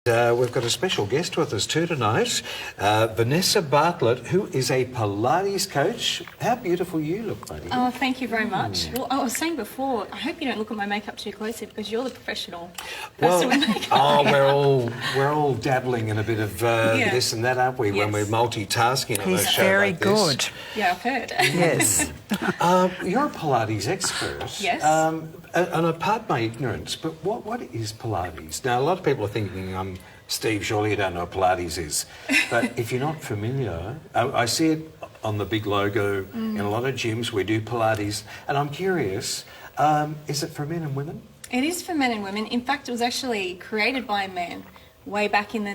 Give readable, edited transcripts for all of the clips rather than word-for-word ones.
We've got a special guest with us too tonight, Vanessa Bartlett, who is a Pilates coach. How beautiful you look, lady. Oh, thank you very much. Well, I was saying before, I hope you don't look at my makeup too closely because you're the professional person with makeup. Oh, we're all dabbling in a bit of this and that, aren't we? Yes. When we're multitasking on a show very like this. good. Yeah, I've heard. Yes. You're a Pilates expert. Yes. And pardon my ignorance, but what is Pilates? Now, a lot of people are thinking, Steve, surely you don't know what Pilates is. But if you're not familiar, I see it on the big logo in a lot of gyms. We do Pilates. And I'm curious, is it for men and women? It is for men and women. In fact, it was actually created by a man way back in the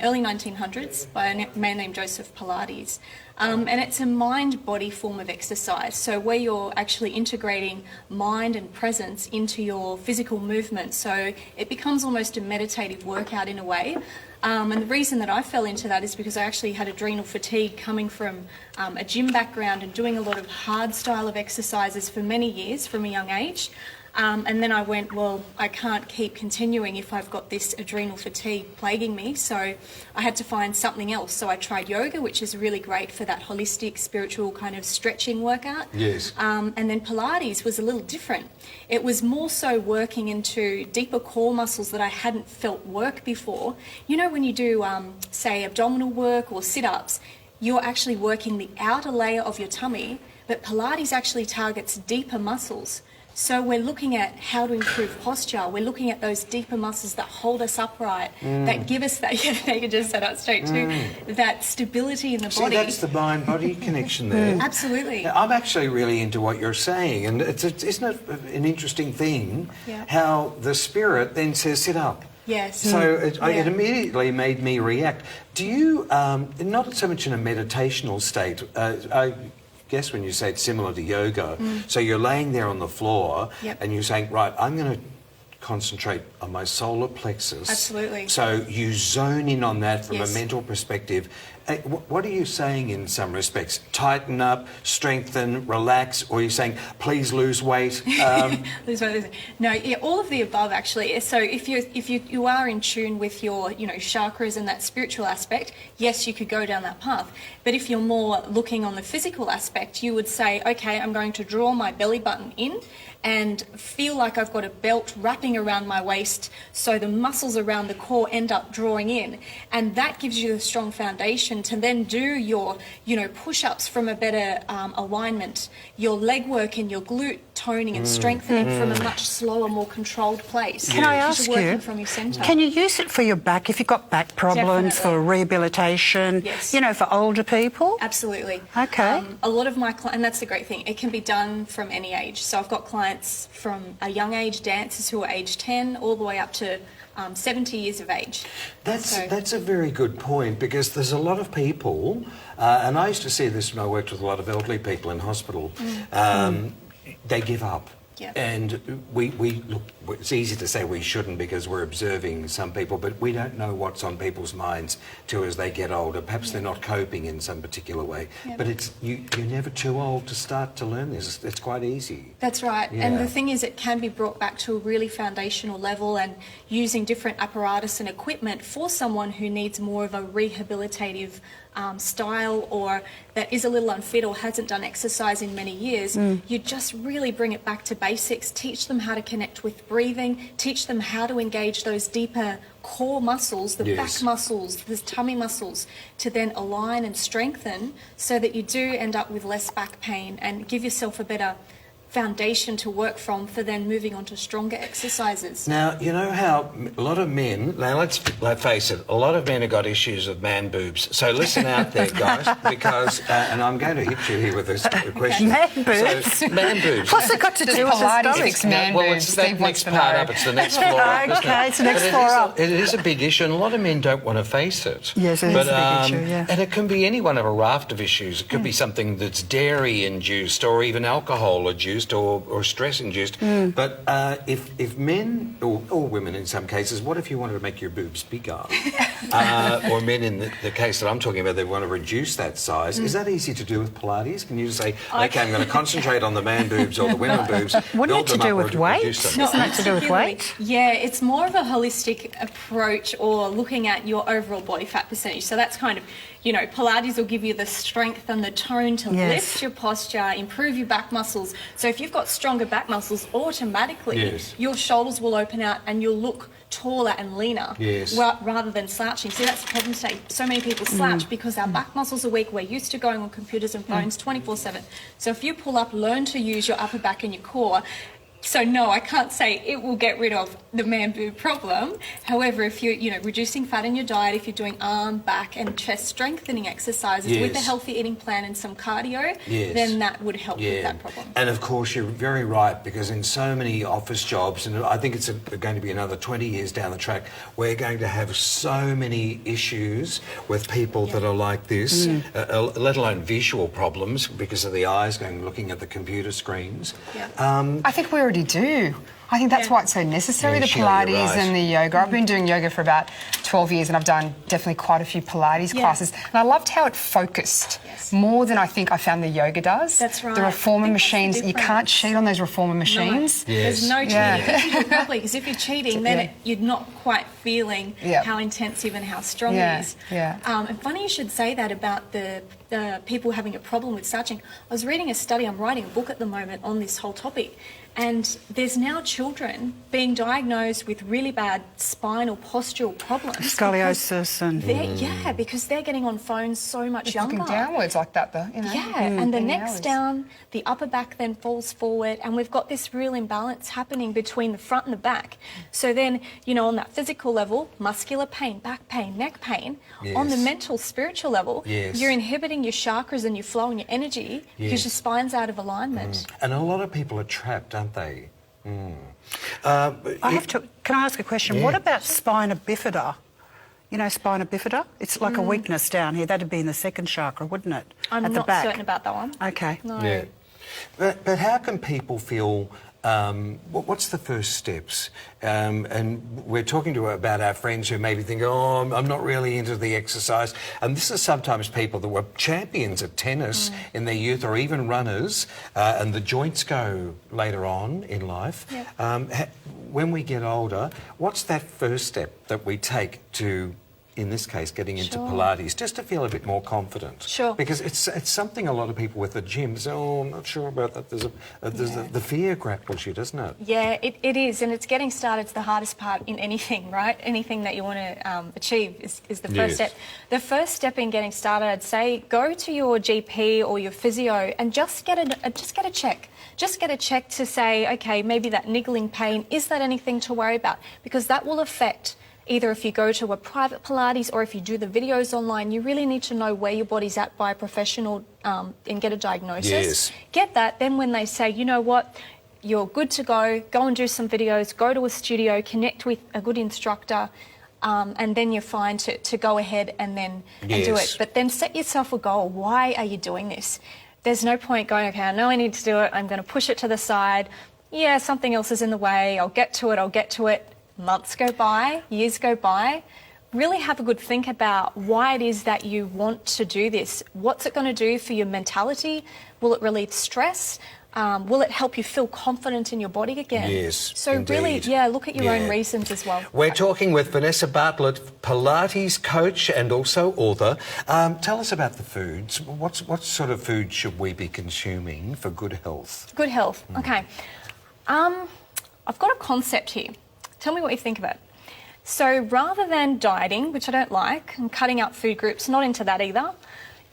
early 1900s by a man named Joseph Pilates. And it's a mind-body form of exercise, so where you're actually integrating mind and presence into your physical movement, so it becomes almost a meditative workout in a way. And the reason that I fell into that is because I actually had adrenal fatigue coming from a gym background and doing a lot of hard style of exercises for many years from a young age. And then I went, well, I can't keep continuing if I've got this adrenal fatigue plaguing me, so I had to find something else. So I tried yoga, which is really great for that holistic, spiritual kind of stretching workout. Yes. And then Pilates was a little different. It was more so working into deeper core muscles that I hadn't felt work before. You know, when you do, say, abdominal work or sit-ups, you're actually working the outer layer of your tummy, but Pilates actually targets deeper muscles. So we're looking at how to improve posture. We're looking at those deeper muscles that hold us upright, that give us that, you can just sit up straight too, that stability in the body. See, that's the mind-body connection there. Absolutely. Now, I'm actually really into what you're saying, and isn't it an interesting thing how the spirit then says, sit up. Yes. So it immediately made me react. Do you, not so much in a meditational state, I guess when you say it's similar to yoga, so you're laying there on the floor and you're saying, right, I'm going to concentrate on my solar plexus. Absolutely. So you zone in on that from a mental perspective. What are you saying in some respects? Tighten up, strengthen, relax, or are you saying, please lose weight? Lose weight. No, all of the above actually. So if you are in tune with your chakras and that spiritual aspect, yes, you could go down that path. But if you're more looking on the physical aspect, you would say, okay, I'm going to draw my belly button in and feel like I've got a belt wrapping around my waist, so the muscles around the core end up drawing in, and that gives you a strong foundation to then do your push-ups from a better alignment, your leg work and your glute toning and strengthening from a much slower, more controlled place. Can I ask you, from your centre. Can you use it for your back if you've got back problems, for rehabilitation, for older people? Absolutely. Okay. A lot of my clients, and that's the great thing, it can be done from any age. So I've got clients from a young age, dancers who are age 10 all the way up to 70 years of age. That's a very good point, because there's a lot of people, and I used to see this when I worked with a lot of elderly people in hospital, they give up. Yep. And we look, it's easy to say we shouldn't because we're observing some people, but we don't know what's on people's minds too as they get older. Perhaps they're not coping in some particular way. Yep. But you're never too old to start to learn this. It's quite easy. That's right. Yeah. And the thing is, it can be brought back to a really foundational level, and using different apparatus and equipment for someone who needs more of a rehabilitative style, or that is a little unfit or hasn't done exercise in many years. You just really bring it back to basics, teach them how to connect with breathing, teach them how to engage those deeper core muscles, the back muscles, the tummy muscles, to then align and strengthen so that you do end up with less back pain and give yourself a better foundation to work from for then moving on to stronger exercises. Now, you know how a lot of men, now let's face it, a lot of men have got issues with man boobs. So listen out there, guys, because, and I'm going to hit you here with this question. Man boobs? So, man boobs. What's it got to do with the stomach? Well, it's that next part up, it's the next floor up, isn't it? Okay, it's the next floor up. It is a big issue, and a lot of men don't want to face it. Yes, it is a big issue, yeah. And it can be any one of a raft of issues. It could be something that's dairy-induced or even alcohol-induced. induced or stress induced. But if men or women in some cases, what if you wanted to make your boobs bigger? Or men in the case that I'm talking about, they want to reduce that size. Is that easy to do with Pilates? Can you just say, okay, I'm going to concentrate on the man boobs or the women boobs? Wouldn't it to do with weight? Isn't it to do with weight? Yeah, it's more of a holistic approach, or looking at your overall body fat percentage. So that's kind of, you know, Pilates will give you the strength and the tone to lift your posture, improve your back muscles. So if you've got stronger back muscles, automatically your shoulders will open out and you'll look taller and leaner rather than slouching. See, that's the problem today. So many people slouch because our back muscles are weak. We're used to going on computers and phones 24/7. So if you pull up, learn to use your upper back and your core. So no, I can't say it will get rid of the man boob problem. However, if you're, you know, reducing fat in your diet, if you're doing arm, back and chest strengthening exercises with a healthy eating plan and some cardio, then that would help with that problem. And of course, you're very right, because in so many office jobs, and I think it's going to be another 20 years down the track, we're going to have so many issues with people that are like this, let alone visual problems because of the eyes going looking at the computer screens. I think we already do. I think that's why it's so necessary, the Pilates and the yoga. I've been doing yoga for about 12 years and I've done definitely quite a few Pilates classes. And I loved how it focused more than I think I found the yoga does. That's right. The reformer machines, you can't cheat on those reformer machines. No. There's no cheating. Probably, because if you're cheating, then you're not quite feeling how intensive and how strong it is. And funny you should say that about the people having a problem with slouching. I was reading a study, I'm writing a book at the moment on this whole topic, and there's now children being diagnosed with really bad spinal postural problems. Scoliosis and... because they're getting on phones so much younger. Looking downwards like that, though. You know, and the neck's down, the upper back then falls forward, and we've got this real imbalance happening between the front and the back. So then, you know, on that physical level, muscular pain, back pain, neck pain. On the mental, spiritual level, you're inhibiting your chakras and your flow and your energy because your spine's out of alignment. And a lot of people are trapped, aren't they? can I ask a question? What about spina bifida? You know, spina bifida? It's like a weakness down here. That'd be in the second chakra, wouldn't it? I'm at the not back. certain about that one. Okay. No. Yeah. But how can people feel... what's the first steps? And we're talking about our friends who maybe think, oh, I'm not really into the exercise. And this is sometimes people that were champions at tennis in their youth, or even runners, and the joints go later on in life. When we get older, what's that first step that we take to, in this case, getting into Pilates, just to feel a bit more confident? Sure. Because it's something a lot of people with the gym say, oh, I'm not sure about that. There's the fear grapples you, doesn't it? Yeah, it is, and it's getting started's the hardest part in anything, right? Anything that you want to achieve is the first step. The first step in getting started, I'd say, go to your GP or your physio and just get a check. Just get a check to say, okay, maybe that niggling pain, is that anything to worry about? Because that will affect either if you go to a private Pilates or if you do the videos online. You really need to know where your body's at by a professional and get a diagnosis. Yes. Get that. Then when they say, you know what, you're good to go and do some videos, go to a studio, connect with a good instructor, and then you're fine to go ahead and then and do it. But then set yourself a goal. Why are you doing this? There's no point going, okay, I know I need to do it, I'm going to push it to the side. Yeah, something else is in the way, I'll get to it. Months go by, years go by. Really have a good think about why it is that you want to do this. What's it going to do for your mentality? Will it relieve stress? Will it help you feel confident in your body again? Yes, so indeed. Really, look at your own reasons as well. We're talking with Vanessa Bartlett, Pilates coach and also author. Tell us about the foods. What sort of food should we be consuming for good health? Good health, okay. I've got a concept here. Tell me what you think of it. So rather than dieting, which I don't like, and cutting out food groups, not into that either,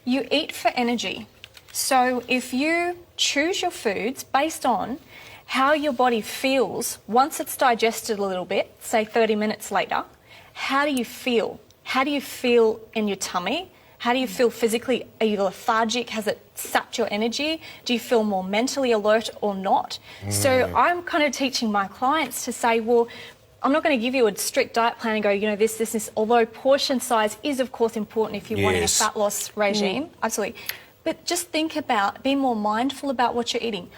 you eat for energy. So if you choose your foods based on how your body feels once it's digested a little bit, say 30 minutes later, how do you feel? How do you feel in your tummy? How do you feel physically? Are you lethargic? Has it sapped your energy? Do you feel more mentally alert or not? So I'm kind of teaching my clients to say, well, I'm not going to give you a strict diet plan and go, you know, this, although portion size is, of course, important if you're wanting a fat loss regime, absolutely. But just think about, be more mindful about what you're eating.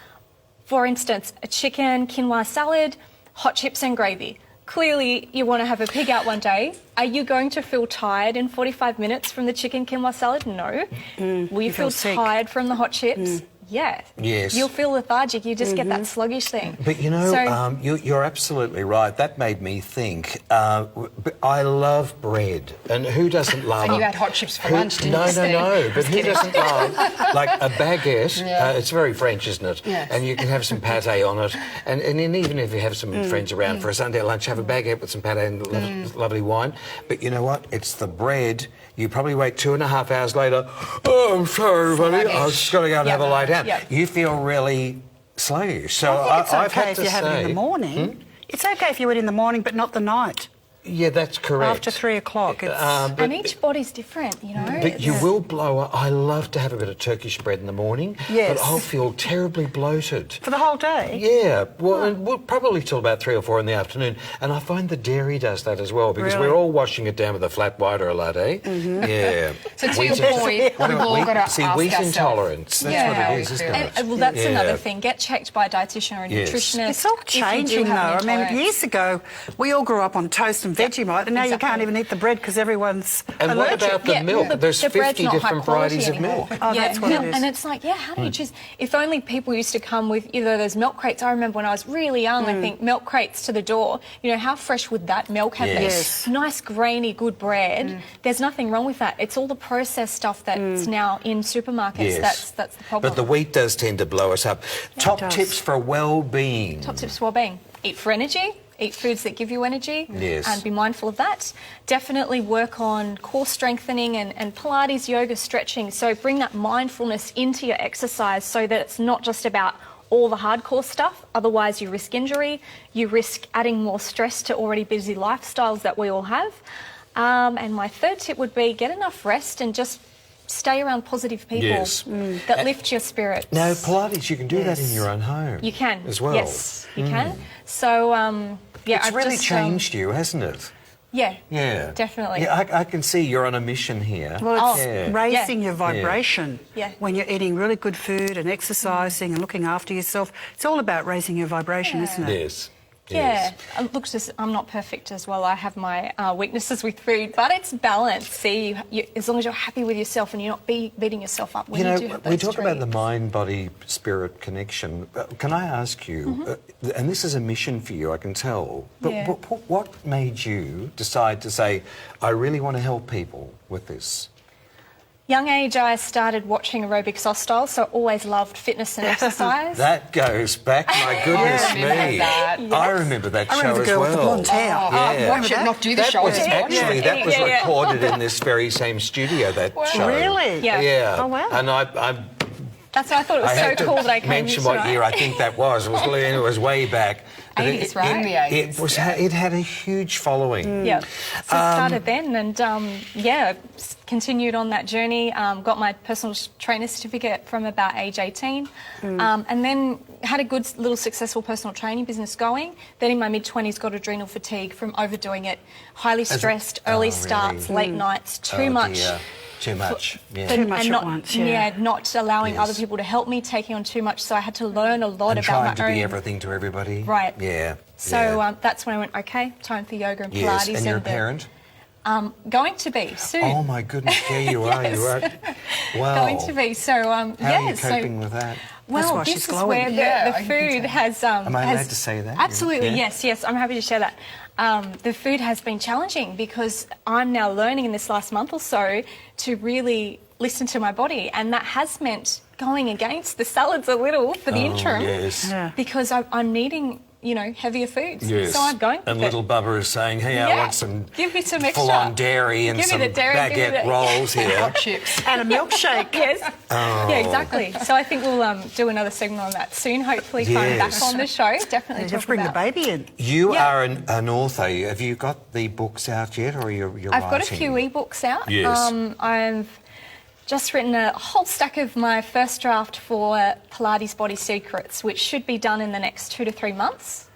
For instance, a chicken quinoa salad, hot chips and gravy. Clearly, you want to have a pig out one day. Are you going to feel tired in 45 minutes from the chicken quinoa salad? No. Will you feel tired from the hot chips? Yeah. Yes. You'll feel lethargic. You just get that sluggish thing. But you know, you're absolutely right. That made me think. I love bread, and who doesn't love? And you had hot chips for lunch, didn't you? No. But who doesn't love like a baguette? Yeah. It's very French, isn't it? Yes. And you can have some pâté on it, and then even if you have some friends around for a Sunday lunch, have a baguette with some pâté and lovely wine. But you know what? It's the bread. You probably wait 2.5 hours later. Oh, I'm sorry, buddy. I've just got to go and have a lie down. Yep. You feel really sluggish. So I think it's I've okay had if to you have it in the morning. It's okay if you eat in the morning, but not the night. Yeah, that's correct. After 3 o'clock. And each body's different, you know. But you will blow up. I love to have a bit of Turkish bread in the morning, Yes. but I'll feel terribly bloated. For the whole day? Yeah, well, probably till about 3 or 4 in the afternoon. And I find the dairy does that as well, because Really? we're all washing it down with a flat white or a latte. Yeah. So to your point, we've all got to ask wheat ourselves. intolerance. That's Yeah. what it is, isn't it? Well, that's Yeah. another thing. Get checked by a dietitian or a Yes. nutritionist. It's all if you do changing, though. have I an mean, intolerance. years ago, we all grew up on toast and Vegemite, and now you can't even eat the bread because everyone's And what allergic. about the Yeah, milk? the- There's the bread's 50 not high different quality varieties of anymore. milk. Oh, that's what it is. And it's like, how do you choose? If only people used to come with either those milk crates. I remember when I was really young, I think milk crates to the door. You know, how fresh would that milk have been? Yes. Nice, grainy, good bread. There's nothing wrong with that. It's all the processed stuff that's now in supermarkets. Yes. That's the problem. But the wheat does tend to blow us up. Top does. tips for well-being. Top tips for well-being. Eat for energy. Eat foods that give you energy. Yes. And be mindful of that. Definitely work on core strengthening and Pilates, yoga, stretching. So bring that mindfulness into your exercise so that it's not just about all the hardcore stuff. Otherwise, you risk injury. You risk adding more stress to already busy lifestyles that we all have. And my third tip would be get enough rest and just stay around positive people Yes. that lift your spirits. Now, Pilates, you can do that in your own home. You can. As well. Yes, you can. So, yeah, It's I've really just, changed you, hasn't it? Yeah. Yeah. Definitely. Yeah, I can see you're on a mission here. Well, it's Yeah. raising your vibration. Yeah. When you're eating really good food and exercising and looking after yourself, it's all about raising your vibration, isn't it? Yes. Yeah. Yes. Look, I'm not perfect as well. I have my weaknesses with food, but it's balanced. See, as long as you're happy with yourself and you're not beating yourself up when You you know, do have we those talk about the treats. mind-body-spirit connection. Can I ask you, and this is a mission for you, I can tell, but Yeah. what made you decide to say, I really want to help people with this? Young age, I started watching aerobics hostile, so I always loved fitness and exercise. That goes back, my goodness I remember me. that. I remember that I show remember the as girl well. with the blonde hair. Yeah. Watch it, not do the That show. was just watch actually it. that was Yeah, yeah. recorded in this very same studio. That show. Really? Yeah. Yeah. Oh, wow. And I That's why I thought it was had so to cool that I came mention here what tonight. year I think that was. It was way back. But 80s, right? In the 80s, It had a huge following. Yeah. So I started then and, continued on that journey. Got my personal trainer certificate from about age 18. And then had a good little successful personal training business going. Then in my mid-20s got adrenal fatigue from overdoing it. Highly stressed, early starts, late nights, too much. Dear. Too much. Yeah. Too much and at not, once, yeah. not allowing Yes. other people to help me, taking on too much. So I had to learn a lot And about trying my to own. be everything to everybody. Right. Yeah. So yeah. that's when I went, okay, time for yoga and Yes. Pilates. And you're a the- parent? Going to be soon. Oh my goodness, there you are. Yes. You are. Wow. Going to be. So, How are you so coping with that? well, why this she's is glowing. where Yeah, the I can food has. Am I has- allowed to say that? Absolutely, Yeah. yes. I'm happy to share that. The food has been challenging because I'm now learning in this last month or so to really listen to my body, and that has meant going against the salads a little for the interim Yes. Yeah. because I'm needing, heavier foods. Yes. So I'm going with And it. little Bubba is saying, hey, I Yeah. want some Give me some extra. full-on dairy and Give me some the dairy, give me baguette the- rolls here. Hot chips. And a milkshake. Yes. Oh. Yeah, exactly. So I think we'll do another segment on that soon. Hopefully, if I'm back Yes. on the show, definitely You talk have to bring the about. baby in. You Yeah. are an author. Have you got the books out yet, or you're I've writing? got a few ebooks out. Yes. I've just written a whole stack of my first draft for Pilates Body Secrets, which should be done in the next 2 to 3 months.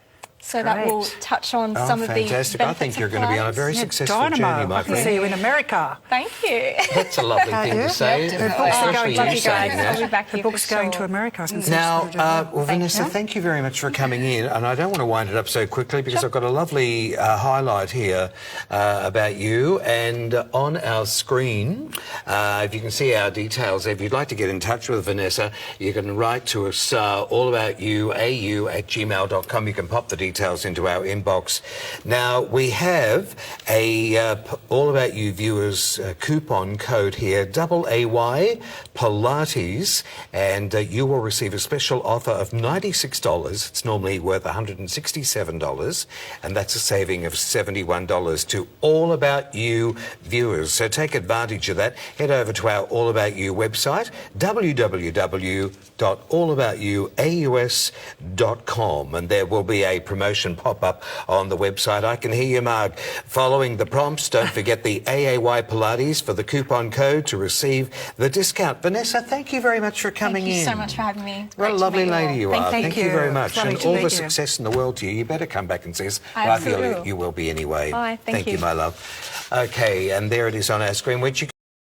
So that will Great. touch on some of the Fantastic. I think benefits you're of going to be on a Pilates. very Yeah, successful dynamo. journey, my I can friend. see you in America. Thank you. That's a lovely thing Yeah. to say, Yeah, definitely. especially I'll you be saying going. that. I'll be back The here book's for going sure. to America. I can see Now, it's going to do that. Vanessa, thank you very much for coming in, and I don't want to wind it up so quickly because I've got a lovely highlight here about you, and on our screen, if you can see our details, if you'd like to get in touch with Vanessa, you can write to us allaboutyoau@gmail.com. You can pop the details into our inbox. Now, we have a All About You viewers coupon code here, AAY Pilates, and you will receive a special offer of $96. It's normally worth $167, and that's a saving of $71 to All About You viewers. So take advantage of that. Head over to our All About You website, www.allaboutyoaus.com, and there will be a promotion pop up on the website. I can hear you, Mark, following the prompts. Don't forget the AAY Pilates for the coupon code to receive the discount. Vanessa, thank you very much for coming in. Thank you so much for having me. What a Great to lovely meet you all. lady you are. Thank Thank you very much. Lovely And to all meet the you. success in the world to you. You better come back and see us. I But I feel absolutely you will be anyway. Bye, thank you, you. my love. Okay, and there it is on our screen, which you can